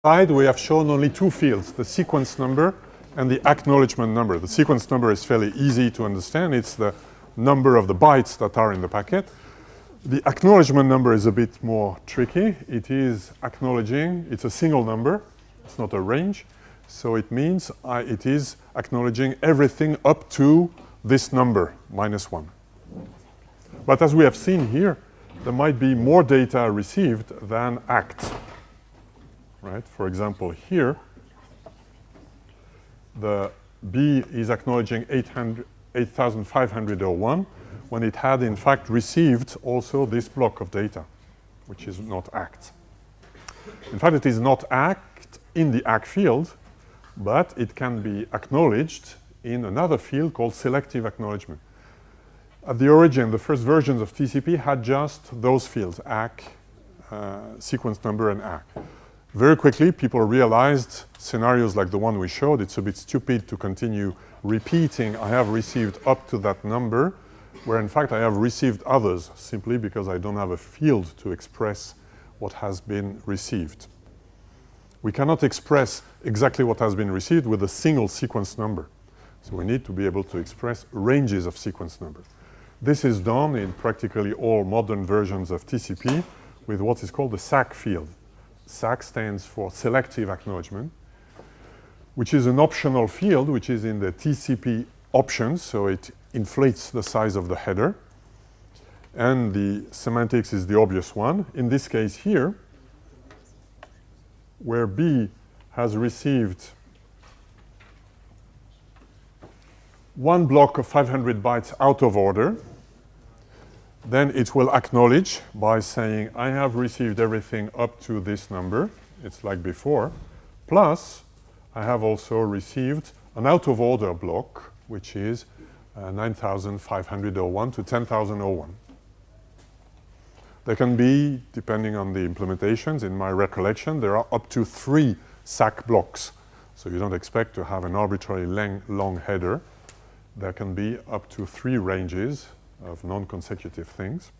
slide we have shown only two fields, the sequence number and the acknowledgement number. The sequence number is fairly easy to understand. It's the number of the bytes that are in the packet. The acknowledgement number is a bit more tricky. It is acknowledging, it's a single number, it's not a range. So it means it is acknowledging everything up to this number, -1. But as we have seen here, there might be more data received than act. Right? For example, here, the B is acknowledging 8,501 when it had in fact received also this block of data, which is not act. In fact, it is not act in the act field, but it can be acknowledged in another field called selective acknowledgement. At the origin, the first versions of TCP had just those fields, ACK, sequence number, and ACK. Very quickly, people realized scenarios like the one we showed, it's a bit stupid to continue repeating, I have received up to that number, where in fact I have received others, simply because I don't have a field to express what has been received. We cannot express exactly what has been received with a single sequence number. So we need to be able to express ranges of sequence numbers. This is done in practically all modern versions of TCP with what is called the SAC field. SAC stands for selective acknowledgement, which is an optional field which is in the TCP options, so it inflates the size of the header. And the semantics is the obvious one. In this case here, where B has received one block of 500 bytes out of order, then it will acknowledge by saying, I have received everything up to this number. It's like before. Plus, I have also received an out of order block, which is 9,501 to 10,001. There can be, depending on the implementations, in my recollection, there are up to 3 SAC blocks. So you don't expect to have an arbitrarily long header. There can be up to 3 ranges of non-consecutive things.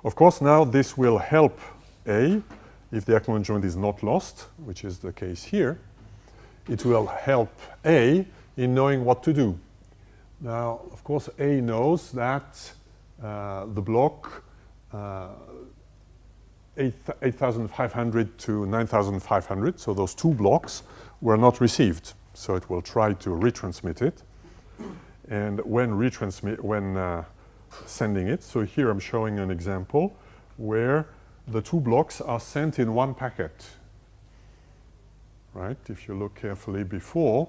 Of course, now this will help A, if the acknowledgement is not lost, which is the case here. It will help A in knowing what to do. Now, of course, A knows that the block 8,500 to 9,500, so those 2 blocks were not received. So it will try to retransmit it. And when sending it, so here I'm showing an example where the 2 blocks are sent in one packet. Right? If you look carefully before,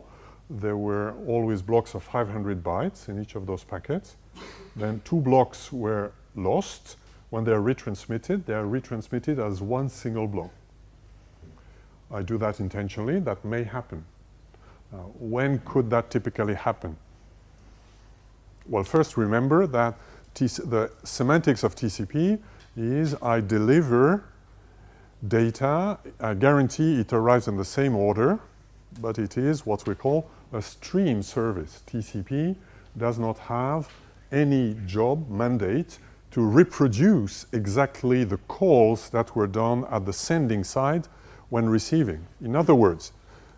there were always blocks of 500 bytes in each of those packets. Then 2 blocks were lost. When they are retransmitted as one single block. I do that intentionally. That may happen. When could that typically happen? Well, first remember that the semantics of TCP is I deliver data, I guarantee it arrives in the same order, but it is what we call a stream service. TCP does not have any job mandate to reproduce exactly the calls that were done at the sending side when receiving. In other words,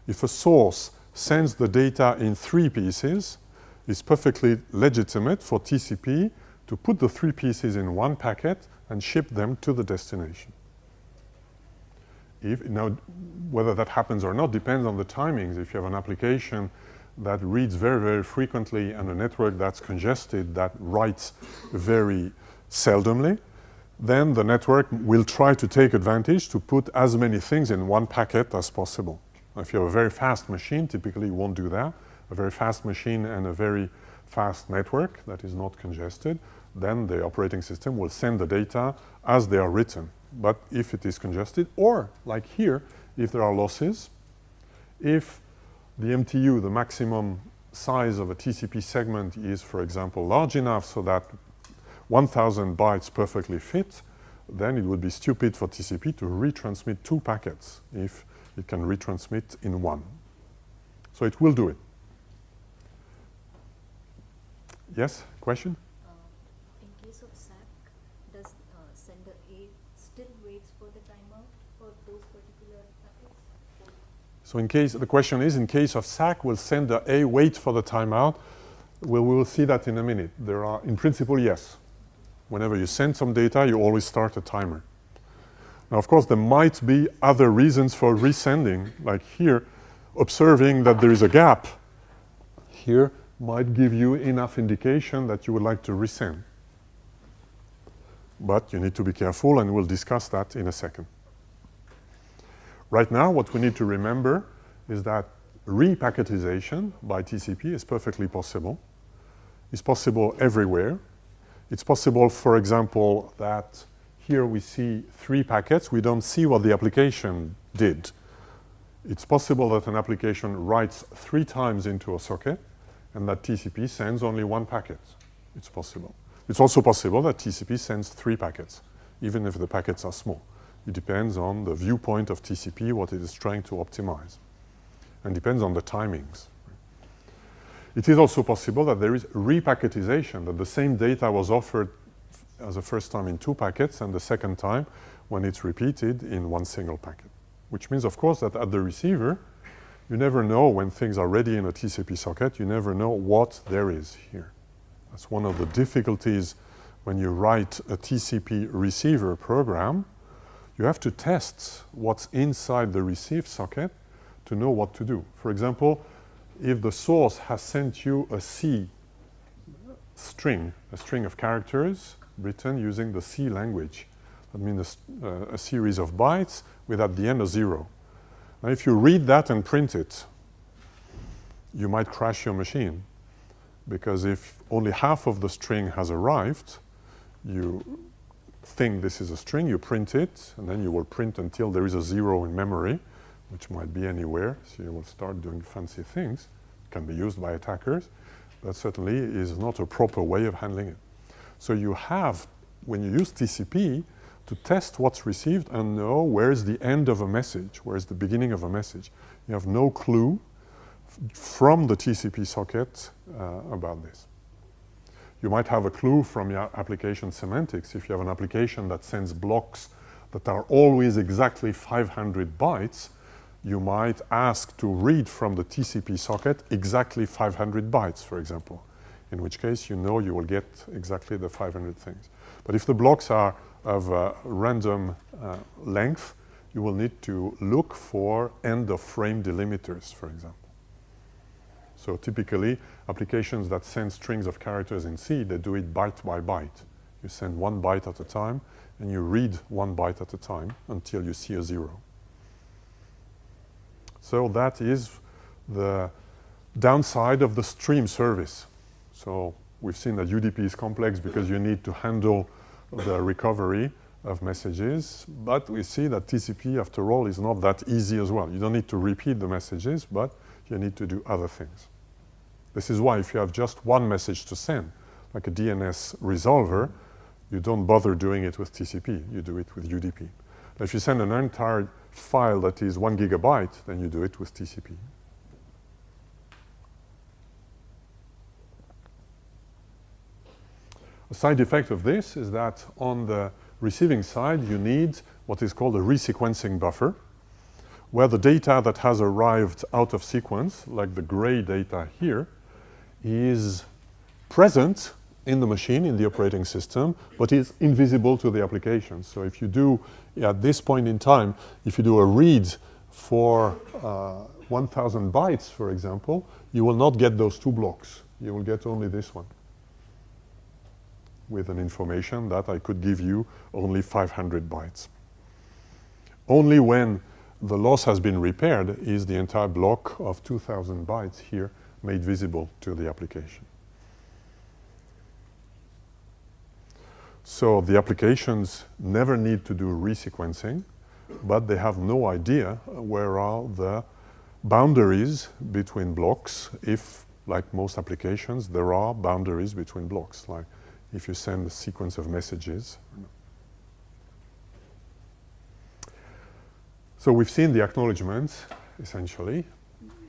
if a source sends the data in 3 pieces, it's perfectly legitimate for TCP to put the 3 pieces in one packet and ship them to the destination. Now, whether that happens or not depends on the timings. If you have an application that reads very, very frequently and a network that's congested that writes very seldomly, then the network will try to take advantage to put as many things in one packet as possible. If you have a very fast machine, typically you won't do that. A very fast machine and a very fast network that is not congested, then the operating system will send the data as they are written. But if it is congested, or like here, if there are losses, if the MTU, the maximum size of a TCP segment is, for example, large enough so that 1,000 bytes perfectly fit, then it would be stupid for TCP to retransmit 2 packets if it can retransmit in 1. So it will do it. Yes, question? In case of SAC, does sender A still waits for the timeout for those particular So the question is, in case of SAC, will sender A wait for the timeout? We will see that in a minute. There are, in principle, yes. Whenever you send some data, you always start a timer. Now, of course, there might be other reasons for resending, like here, observing that there is a gap here might give you enough indication that you would like to resend. But you need to be careful, and we'll discuss that in a second. Right now, what we need to remember is that repacketization by TCP is perfectly possible. It's possible everywhere. It's possible, for example, that here we see 3 packets. We don't see what the application did. It's possible that an application writes 3 times into a socket and that TCP sends only 1 packet. It's possible. It's also possible that TCP sends 3 packets, even if the packets are small. It depends on the viewpoint of TCP, what it is trying to optimize, and depends on the timings. It is also possible that there is repacketization, that the same data was offered as the first time in 2 packets and the second time when it's repeated in 1 single packet. Which means, of course, that at the receiver, you never know when things are ready in a TCP socket, you never know what there is here. That's one of the difficulties when you write a TCP receiver program. You have to test what's inside the receive socket to know what to do. For example, if the source has sent you a C string, a string of characters written using the C language, that means a series of bytes with at the end a 0. Now, if you read that and print it, you might crash your machine, because if only half of the string has arrived, you think this is a string, you print it, and then you will print until there is a 0 in memory, which might be anywhere, so you will start doing fancy things. It can be used by attackers. That certainly is not a proper way of handling it. So you have, when you use TCP, to test what's received and know where is the end of a message, where is the beginning of a message. You have no clue from the TCP socket about this. You might have a clue from your application semantics. If you have an application that sends blocks that are always exactly 500 bytes, you might ask to read from the TCP socket exactly 500 bytes, for example, in which case you know you will get exactly the 500 things. But if the blocks are of random length, you will need to look for end-of-frame delimiters, for example. So typically, applications that send strings of characters in C, they do it byte by byte. You send 1 byte at a time, and you read 1 byte at a time until you see a 0. So that is the downside of the stream service. So we've seen that UDP is complex because you need to handle the recovery of messages, but we see that TCP, after all, is not that easy as well. You don't need to repeat the messages, but you need to do other things. This is why if you have just 1 message to send, like a DNS resolver, you don't bother doing it with TCP, you do it with UDP. If you send an entire file that is 1 gigabyte, then you do it with TCP. A side effect of this is that on the receiving side, you need what is called a resequencing buffer, where the data that has arrived out of sequence, like the gray data here, is present in the machine, in the operating system, but is invisible to the application. So if you do, at this point in time, if you do a read for 1,000 bytes, for example, you will not get those 2 blocks. You will get only this one, with an information that I could give you only 500 bytes. Only when the loss has been repaired is the entire block of 2,000 bytes here made visible to the application. So the applications never need to do resequencing, but they have no idea where are the boundaries between blocks if, like most applications, there are boundaries between blocks, like if you send a sequence of messages. So we've seen the acknowledgements, essentially.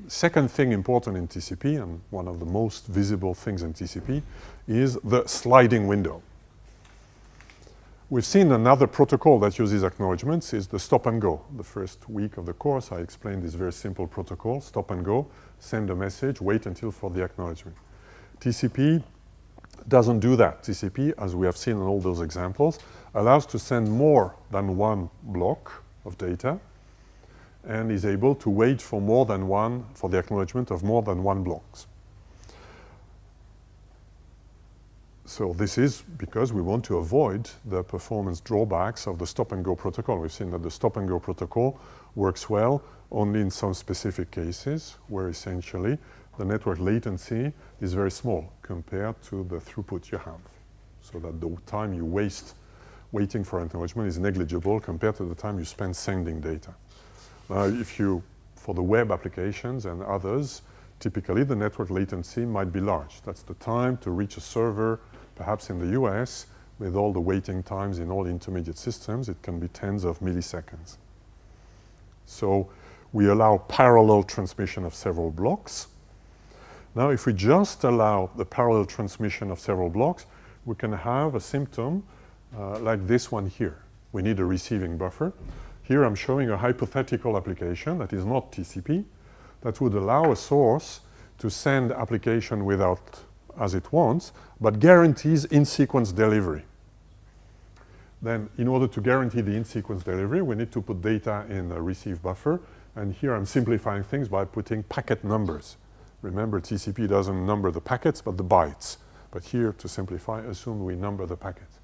Second thing important in TCP, and one of the most visible things in TCP, is the sliding window. We've seen another protocol that uses acknowledgements is the stop and go. The first week of the course, I explained this very simple protocol, stop and go, send a message, wait until for the acknowledgement. TCP doesn't do that. TCP, as we have seen in all those examples, allows to send more than one block of data and is able to wait for more than one, for the acknowledgement of more than one blocks. So this is because we want to avoid the performance drawbacks of the stop-and-go protocol. We've seen that the stop-and-go protocol works well only in some specific cases where essentially the network latency is very small compared to the throughput you have. So that the time you waste waiting for acknowledgement is negligible compared to the time you spend sending data. If you, for the web applications and others, typically the network latency might be large. That's the time to reach a server, perhaps in the US, with all the waiting times in all intermediate systems, it can be tens of milliseconds. So we allow parallel transmission of several blocks. Now, if we just allow the parallel transmission of several blocks, we can have a symptom like this one here. We need a receiving buffer. Here I'm showing a hypothetical application that is not TCP, that would allow a source to send application without as it wants, but guarantees in-sequence delivery. Then, in order to guarantee the in-sequence delivery, we need to put data in a receive buffer. And here I'm simplifying things by putting packet numbers. Remember, TCP doesn't number the packets, but the bytes. But here, to simplify, assume we number the packets.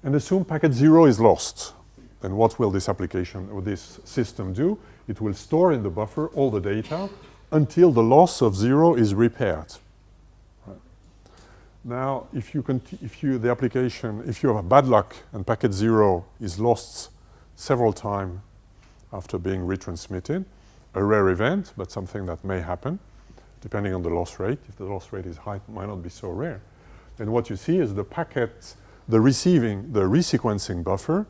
And assume packet 0 is lost. Then what will this application or this system do? It will store in the buffer all the data until the loss of 0 is repaired. Now, if you have bad luck and packet 0 is lost several times after being retransmitted, a rare event, but something that may happen, depending on the loss rate. If the loss rate is high, it might not be so rare. And what you see is the packet, the resequencing buffer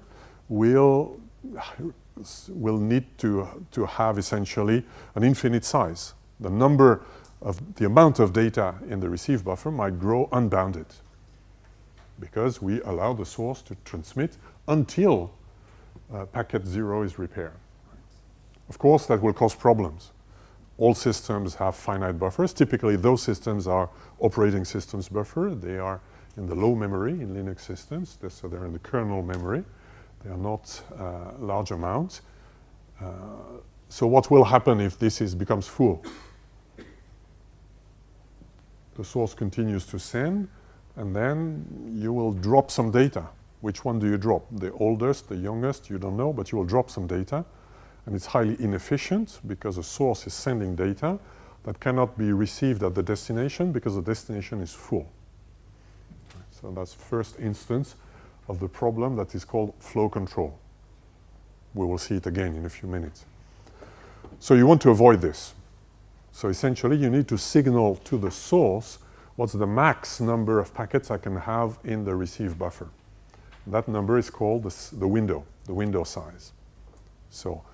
will need to have essentially an infinite size. The amount of data in the receive buffer might grow unbounded because we allow the source to transmit until packet 0 is repaired. Of course, that will cause problems. All systems have finite buffers. Typically, those systems are operating systems buffer. They are in the low memory in Linux systems, so they're in the kernel memory. They are not large amounts. So what will happen if this becomes full? The source continues to send, and then you will drop some data. Which one do you drop? The oldest, the youngest, you don't know, but you will drop some data. And it's highly inefficient because the source is sending data that cannot be received at the destination because the destination is full. So that's the first instance of the problem that is called flow control. We will see it again in a few minutes. So you want to avoid this. So essentially, you need to signal to the source what's the max number of packets I can have in the receive buffer. That number is called the window size. So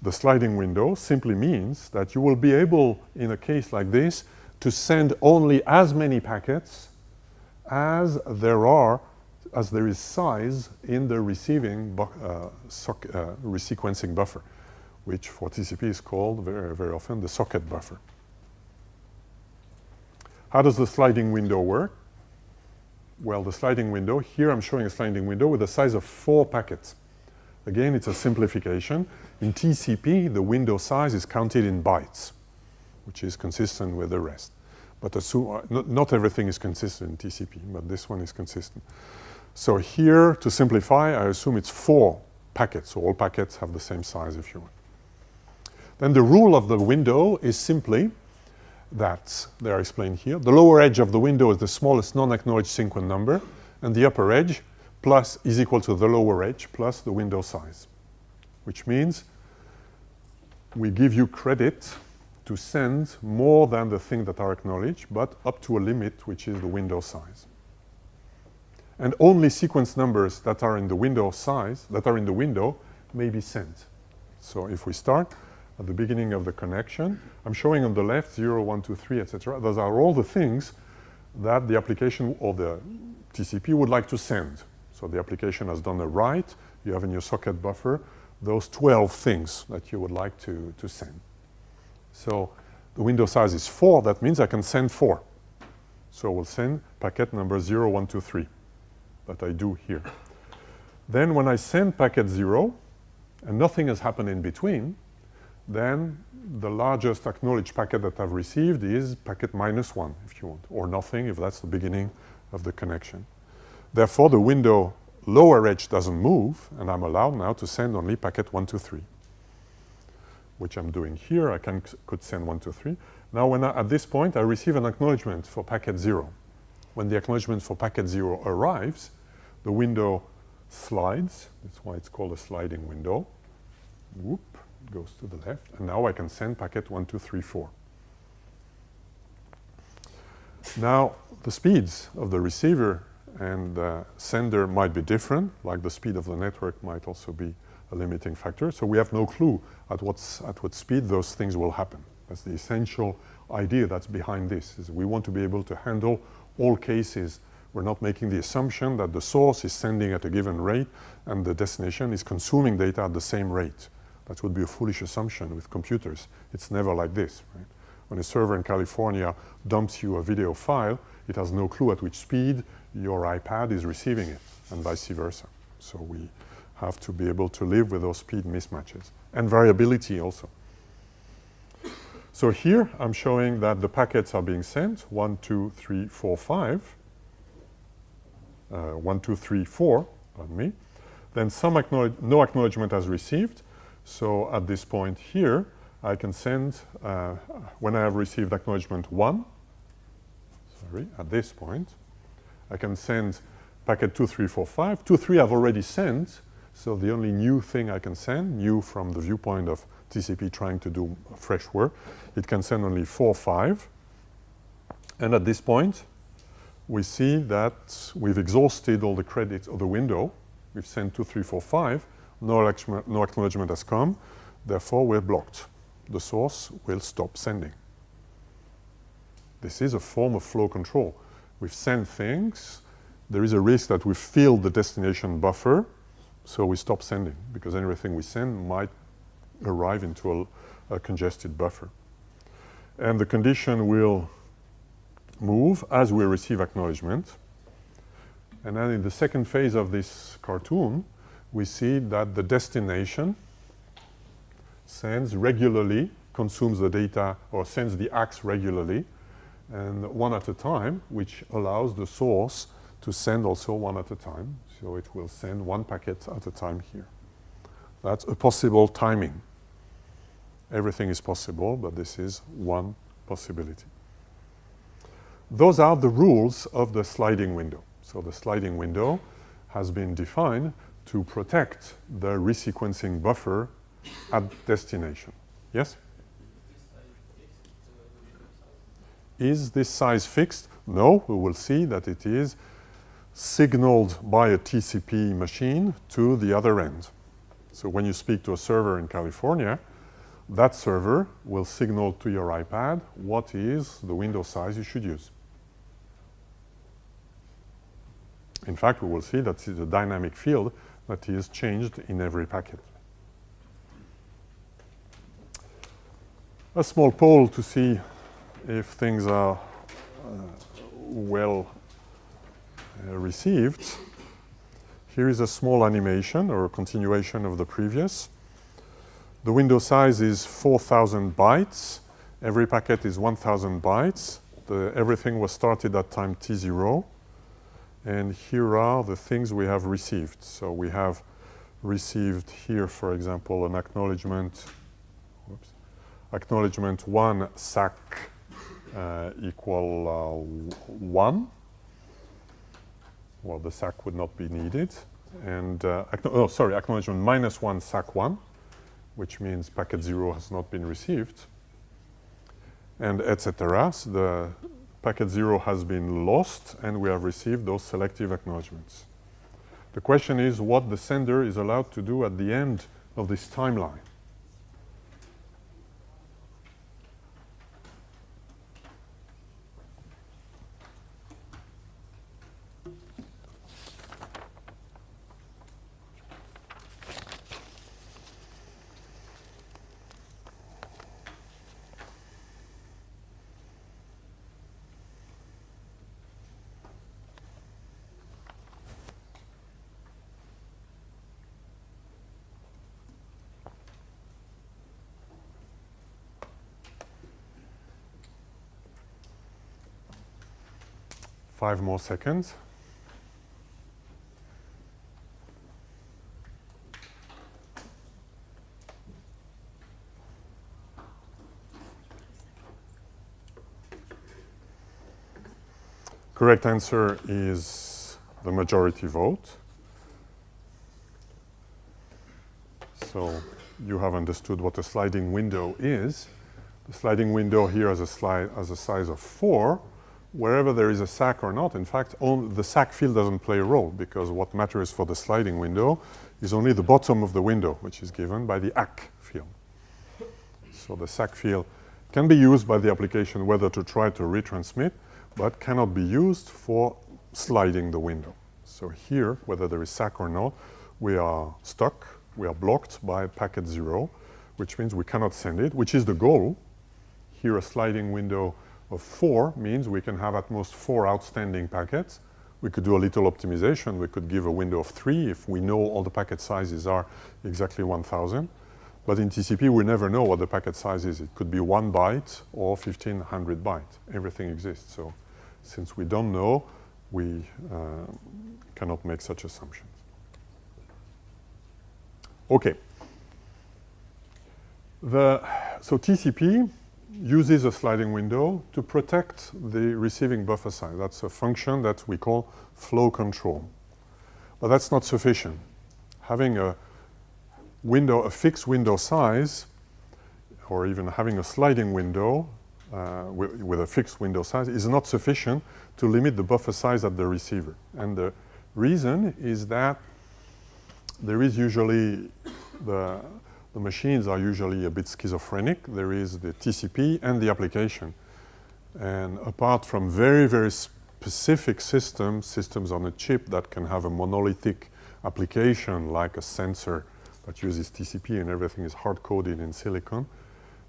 the sliding window simply means that you will be able, in a case like this, to send only as many packets as there is size in the receiving resequencing buffer, which for TCP is called very, very often the socket buffer. How does the sliding window work? Well, the sliding window, here I'm showing a sliding window with a size of 4 packets. Again, it's a simplification. In TCP, the window size is counted in bytes, which is consistent with the rest. But not everything is consistent in TCP, but this one is consistent. So here, to simplify, I assume it's 4 packets. So all packets have the same size if you want. Then the rule of the window is simply that, they are explained here. The lower edge of the window is the smallest non-acknowledged sequence number, and the upper edge is equal to the lower edge plus the window size, which means we give you credit to send more than the things that are acknowledged, but up to a limit, which is the window size. And only sequence numbers that are in the window size, that are in the window, may be sent. So if we start at the beginning of the connection, I'm showing on the left 0, 1, 2, 3, etc. Those are all the things that the application or the TCP would like to send. So the application has done a write. You have in your socket buffer those 12 things that you would like to send. So the window size is 4. That means I can send 4. So we'll send packet number 0, 1, 2, 3 that I do here. Then when I send packet 0 and nothing has happened in between, then the largest acknowledged packet that I've received is packet -1, if you want, or nothing if that's the beginning of the connection. Therefore, the window lower edge doesn't move, and I'm allowed now to send only packet 1, 2, 3, which I'm doing here. I could send 1, 2, 3. Now, at this point, I receive an acknowledgement for packet 0. When the acknowledgement for packet 0 arrives, the window slides. That's why it's called a sliding window. Whoop, it goes to the left. And now I can send packet 1, 2, 3, 4. Now, the speeds of the receiver and the sender might be different, like the speed of the network might also be a limiting factor. So we have no clue at what speed those things will happen. That's the essential idea that's behind this, is we want to be able to handle all cases. We're not making the assumption that the source is sending at a given rate and the destination is consuming data at the same rate. That would be a foolish assumption with computers. It's never like this, right? When a server in California dumps you a video file, it has no clue at which speed your iPad is receiving it, and vice versa. So we have to be able to live with those speed mismatches and variability also. So here I'm showing that the packets are being sent 1, 2, 3, 4, 5. 1, 2, 3, 4, pardon me. Then no acknowledgement has received. So at this point here, I can send, when I have received acknowledgement 1, at this point, I can send packet 2, 3, 4, 5. 2, 3 I've already sent, so the only new thing I can send, new from the viewpoint of TCP trying to do fresh work, it can send only 4, 5. And at this point, we see that we've exhausted all the credits of the window. We've sent 2, 3, 4, 5. No acknowledgement has come. Therefore, we're blocked. The source will stop sending. This is a form of flow control. We've sent things. There is a risk that we fill the destination buffer, so we stop sending, because everything we send might arrive into a congested buffer. And the condition will move as we receive acknowledgement. And then in the second phase of this cartoon, we see that the destination sends regularly, consumes the data, or sends the ACKs regularly, and one at a time, which allows the source to send also one at a time. So it will send one packet at a time here. That's a possible timing. Everything is possible, but this is one possibility. Those are the rules of the sliding window. So the sliding window has been defined to protect the resequencing buffer at destination. Yes? Is this size fixed? No, we will see that it is signaled by a TCP machine to the other end. So when you speak to a server in California, that server will signal to your iPad what is the window size you should use. In fact, we will see that it's a dynamic field that is changed in every packet. A small poll to see if things are well received. Here is a small animation or a continuation of the previous. The window size is 4,000 bytes. Every packet is 1,000 bytes. Everything was started at time T0. And here are the things we have received. So we have received here, for example, an acknowledgement. Acknowledgement 1 SAC equal 1. Well, the SAC would not be needed. And acknowledgement -1 SAC 1, which means packet 0 has not been received, and etc. So the packet 0 has been lost, and we have received those selective acknowledgements. The question is what the sender is allowed to do at the end of this timeline. 5 more seconds. Correct answer is the majority vote. So you have understood what a sliding window is. The sliding window here has a size of 4. Wherever there is a SAC or not, in fact, the SAC field doesn't play a role, because what matters for the sliding window is only the bottom of the window, which is given by the AC field. So the SAC field can be used by the application whether to try to retransmit, but cannot be used for sliding the window. So here, whether there is SAC or not, we are stuck, we are blocked by packet 0, which means we cannot send it, which is the goal. Here a sliding window of 4 means we can have at most 4 outstanding packets. We could do a little optimization. We could give a window of 3 if we know all the packet sizes are exactly 1,000. But in TCP, we never know what the packet size is. It could be 1 byte or 1,500 bytes. Everything exists. So since we don't know, we cannot make such assumptions. Okay. So TCP uses a sliding window to protect the receiving buffer size. That's a function that we call flow control. But that's not sufficient. Having a fixed window size, or even having a sliding window with a fixed window size, is not sufficient to limit the buffer size at the receiver. And the reason is that there is usually the machines are usually a bit schizophrenic. There is the TCP and the application. And apart from very, very specific systems on a chip that can have a monolithic application like a sensor that uses TCP and everything is hard-coded in silicon.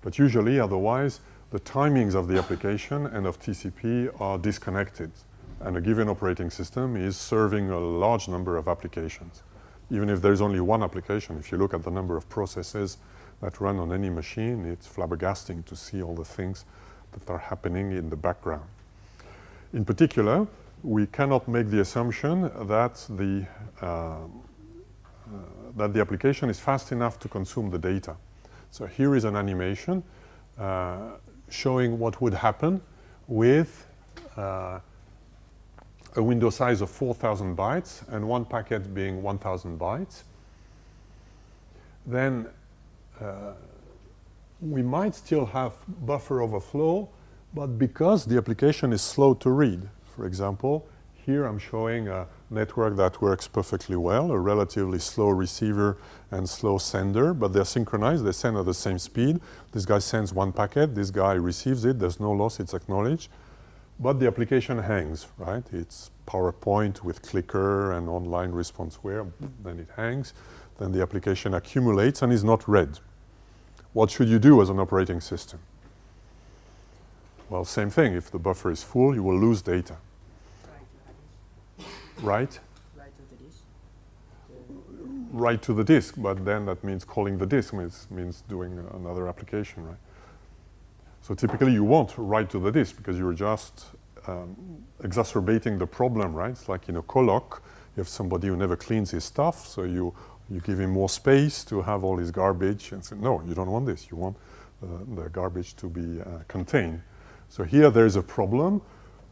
But usually, otherwise, the timings of the application and of TCP are disconnected. And a given operating system is serving a large number of applications. Even if there's only one application, if you look at the number of processes that run on any machine, it's flabbergasting to see all the things that are happening in the background. In particular, we cannot make the assumption that the application is fast enough to consume the data. So here is an animation showing what would happen with a window size of 4,000 bytes and one packet being 1,000 bytes. Then we might still have buffer overflow, but because the application is slow to read. For example, here I'm showing a network that works perfectly well, a relatively slow receiver and slow sender, but they're synchronized, they send at the same speed. This guy sends one packet, this guy receives it, there's no loss, it's acknowledged. But the application hangs, right? It's PowerPoint with clicker and online responseware, then it hangs, then the application accumulates and is not read. What should you do as an operating system? Well, same thing. If the buffer is full, you will lose data. Right? Write to the disk. Write to the disk, but then that means calling the disk, means doing another application, right? So typically you won't write to the disk because you're just exacerbating the problem, right? It's like in a colloq, you have somebody who never cleans his stuff, so you give him more space to have all his garbage and say, no, you don't want this. You want the garbage to be contained. So here there's a problem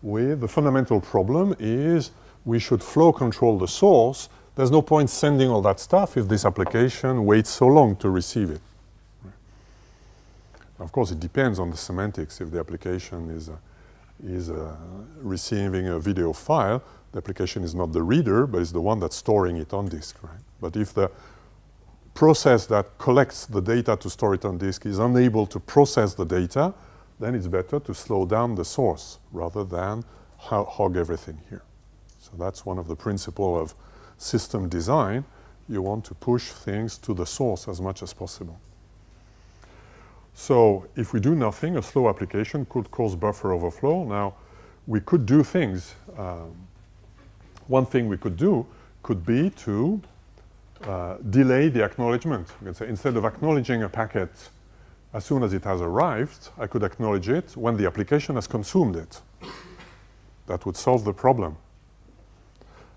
with the fundamental problem is we should flow control the source. There's no point sending all that stuff if this application waits so long to receive it. Of course, it depends on the semantics. If the application is receiving a video file, the application is not the reader, but is the one that's storing it on disk, right? But if the process that collects the data to store it on disk is unable to process the data, then it's better to slow down the source rather than hog everything here. So that's one of the principles of system design. You want to push things to the source as much as possible. So if we do nothing, a slow application could cause buffer overflow. Now, we could do things. One thing we could do could be to delay the acknowledgement. We can say instead of acknowledging a packet as soon as it has arrived, I could acknowledge it when the application has consumed it. That would solve the problem.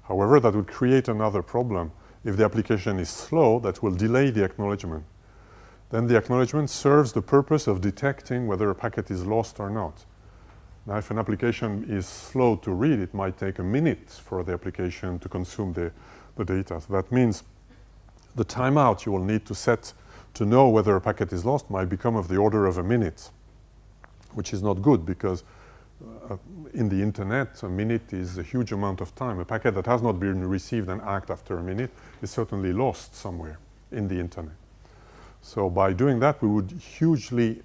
However, that would create another problem. If the application is slow, that will delay the acknowledgement. Then the acknowledgement serves the purpose of detecting whether a packet is lost or not. Now, if an application is slow to read, it might take a minute for the application to consume the data. So that means the timeout you will need to set to know whether a packet is lost might become of the order of a minute, which is not good because in the internet, a minute is a huge amount of time. A packet that has not been received and acts after a minute is certainly lost somewhere in the internet. So by doing that, we would hugely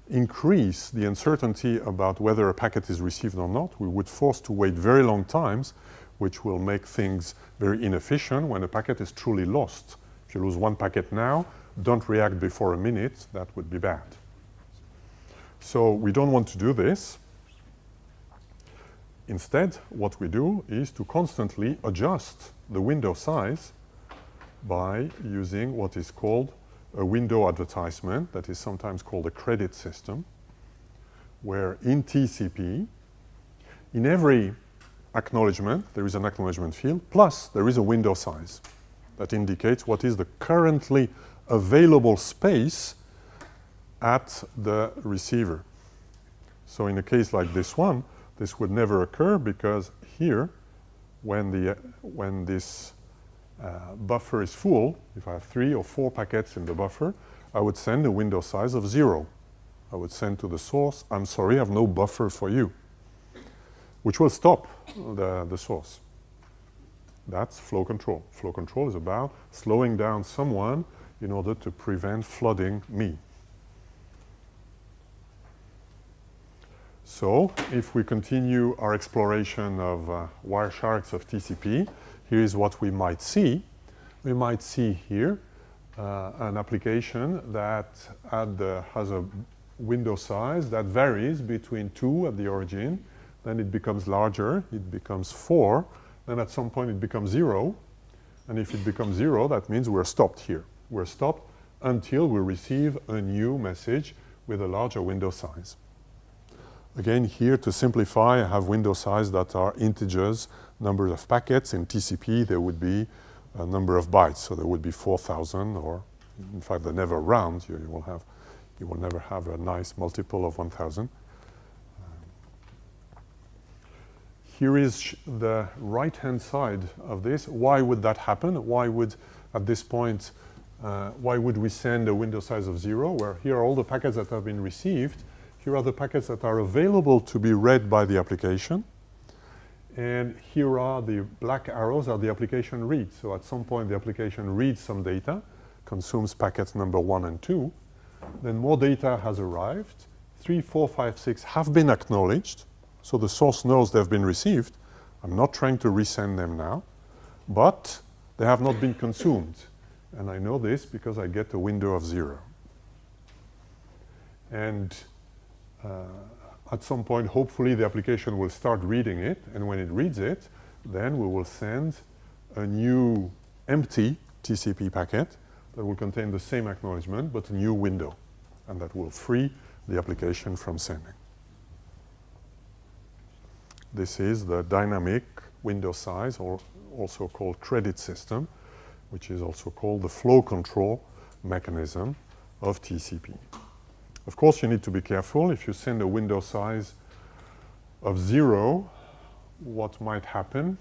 increase the uncertainty about whether a packet is received or not. We would force to wait very long times, which will make things very inefficient when a packet is truly lost. If you lose one packet now, don't react before a minute, that would be bad. So we don't want to do this. Instead, what we do is to constantly adjust the window size by using what is called a window advertisement, that is sometimes called a credit system, where in TCP, in every acknowledgement, there is an acknowledgement field, plus there is a window size that indicates what is the currently available space at the receiver. So in a case like this one, this would never occur because here, when this buffer is full, if I have 3 or 4 packets in the buffer, I would send a window size of 0. I would send to the source, I'm sorry, I have no buffer for you, which will stop the source. That's flow control. Flow control is about slowing down someone in order to prevent flooding me. So if we continue our exploration of Wiresharks of TCP, here is what we might see. We might see here an application that has a window size that varies between 2 at the origin, then it becomes larger, it becomes 4, then at some point it becomes 0, and if it becomes 0, that means we're stopped here. We're stopped until we receive a new message with a larger window size. Again, here to simplify, I have window size that are integers, numbers of packets. In TCP, there would be a number of bytes, so there would be 4,000, or in fact, they never round. You will never have a nice multiple of 1,000. Here is the right-hand side of this. Why would that happen? Why would, at this point, why would we send a window size of 0? Where here are all the packets that have been received. Here are the packets that are available to be read by the application. And here are the black arrows are the application reads. So at some point, the application reads some data, consumes packets number 1 and 2. Then more data has arrived. 3, 4, 5, 6 have been acknowledged. So the source knows they've been received. I'm not trying to resend them now. But they have not been consumed. And I know this because I get a window of 0. And at some point, hopefully, the application will start reading it. And when it reads it, then we will send a new empty TCP packet that will contain the same acknowledgement, but a new window. And that will free the application from sending. This is the dynamic window size, or also called credit system, which is also called the flow control mechanism of TCP. Of course, you need to be careful. If you send a window size of 0, what might happen?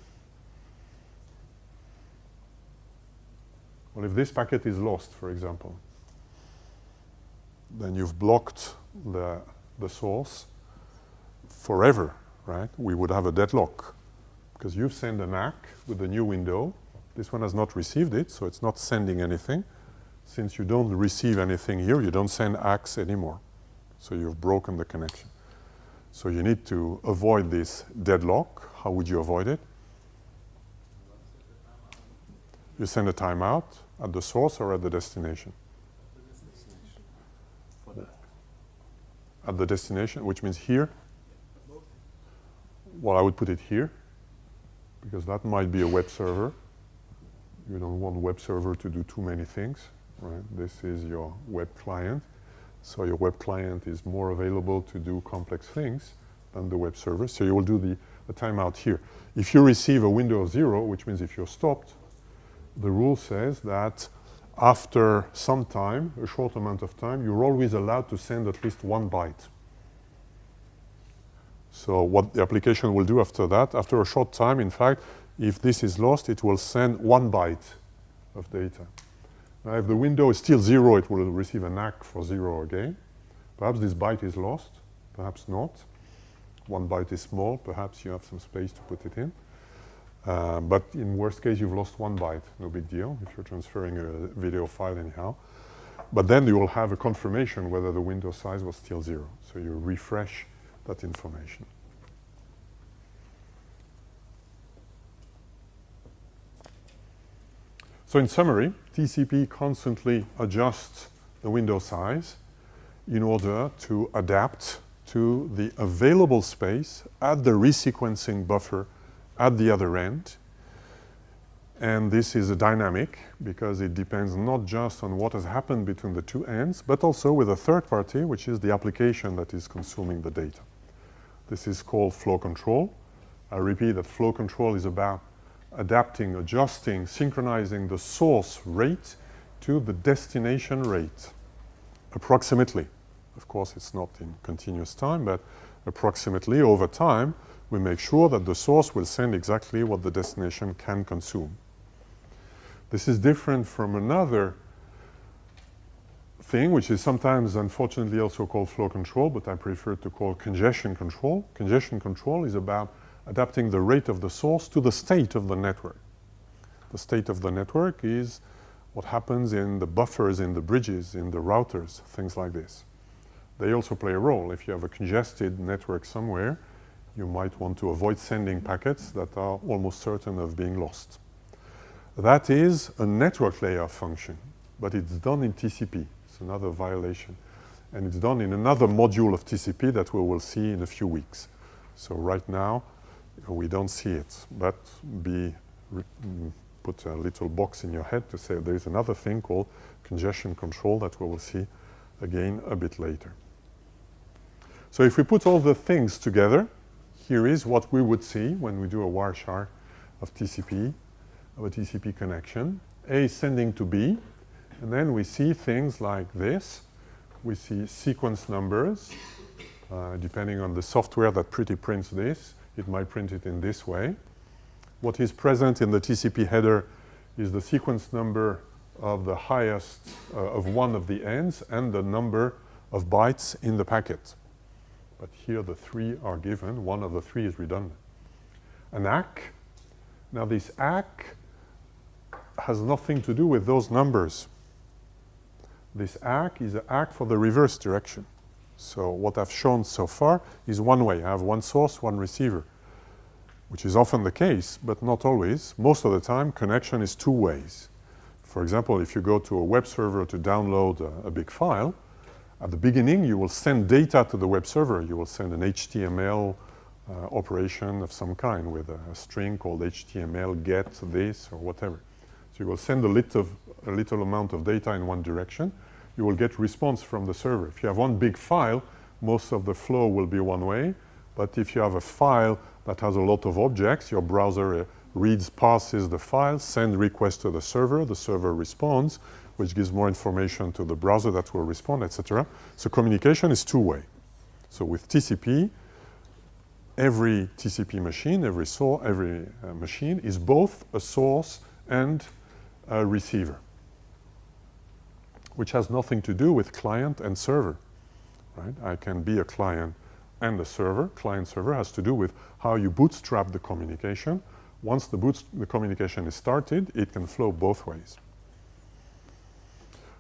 Well, if this packet is lost, for example, then you've blocked the source forever, right? We would have a deadlock because you've sent an ACK with a new window. This one has not received it, so it's not sending anything. Since you don't receive anything here, you don't send ACKs anymore. So you've broken the connection. So you need to avoid this deadlock. How would you avoid it? You send a timeout at the source or at the destination? At the destination, which means here? Well, I would put it here, because that might be a web server. You don't want web server to do too many things. Right? This is your web client. So your web client is more available to do complex things than the web server. So you will do the a timeout here. If you receive a window of 0, which means if you're stopped, the rule says that after some time, a short amount of time, you're always allowed to send at least 1 byte. So what the application will do after that, after a short time, in fact, if this is lost, it will send 1 byte of data. Now, if the window is still 0, it will receive an ACK for 0 again. Perhaps this byte is lost, perhaps not. 1 byte is small, perhaps you have some space to put it in. But in worst case, you've lost 1 byte, no big deal, if you're transferring a video file anyhow. But then you will have a confirmation whether the window size was still 0. So you refresh that information. So in summary, TCP constantly adjusts the window size in order to adapt to the available space at the resequencing buffer at the other end. And this is a dynamic because it depends not just on what has happened between the two ends, but also with a third party, which is the application that is consuming the data. This is called flow control. I repeat that flow control is about adapting, adjusting, synchronizing the source rate to the destination rate, approximately. Of course, it's not in continuous time, but approximately over time, we make sure that the source will send exactly what the destination can consume. This is different from another thing, which is sometimes, unfortunately, also called flow control, but I prefer to call congestion control. Congestion control is about adapting the rate of the source to the state of the network. The state of the network is what happens in the buffers, in the bridges, in the routers, things like this. They also play a role. If you have a congested network somewhere, you might want to avoid sending packets that are almost certain of being lost. That is a network layer function, but it's done in TCP. It's another violation. And it's done in another module of TCP that we will see in a few weeks. So right now, we don't see it, but put a little box in your head to say there's another thing called congestion control that we will see again a bit later. So if we put all the things together, here is what we would see when we do a Wireshark of TCP, of a TCP connection. A is sending to B, and then we see things like this. We see sequence numbers, depending on the software that pretty prints this. It might print it in this way. What is present in the TCP header is the sequence number of the highest of one of the ends and the number of bytes in the packet. But here the 3 are given. One of the 3 is redundant. An ACK. Now this ACK has nothing to do with those numbers. This ACK is an ACK for the reverse direction. So what I've shown so far is one way. I have one source, one receiver, which is often the case, but not always. Most of the time, connection is 2 ways. For example, if you go to a web server to download a big file, at the beginning, you will send data to the web server. You will send an HTML operation of some kind with a string called HTML get this or whatever. So you will send a little amount of data in one direction. You will get response from the server. If you have one big file, most of the flow will be one way. But if you have a file that has a lot of objects, your browser parses the file, sends request to the server responds, which gives more information to the browser that will respond, etc. So communication is 2-way. So with TCP, every TCP machine, every machine is both a source and a receiver, which has nothing to do with client and server, right? I can be a client and a server. Client-server has to do with how you bootstrap the communication. Once the communication is started, it can flow both ways.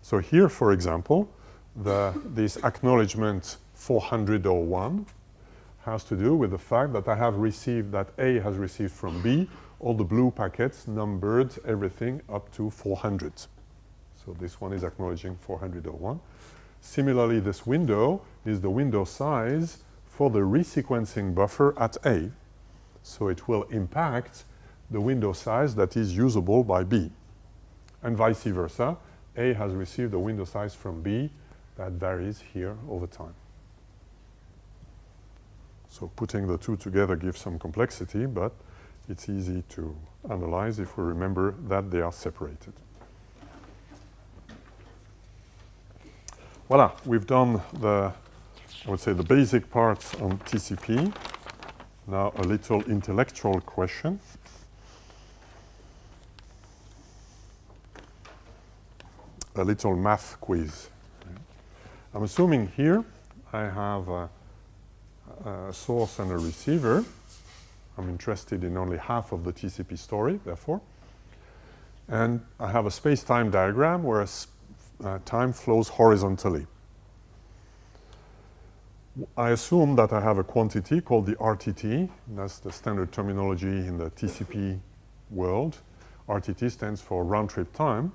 So here, for example, this acknowledgement 401 has to do with the fact that that A has received from B all the blue packets numbered everything up to 400. So this one is acknowledging 401. Similarly, this window is the window size for the resequencing buffer at A. So it will impact the window size that is usable by B. And vice versa. A has received a window size from B that varies here over time. So putting the two together gives some complexity, but it's easy to analyze if we remember that they are separated. Voila, we've done the, I would say, the basic parts on TCP. Now a little intellectual question. A little math quiz. I'm assuming here I have a source and a receiver. I'm interested in only half of the TCP story, therefore. And I have a space-time diagram where time flows horizontally. I assume that I have a quantity called the RTT. That's the standard terminology in the TCP world. RTT stands for round-trip time.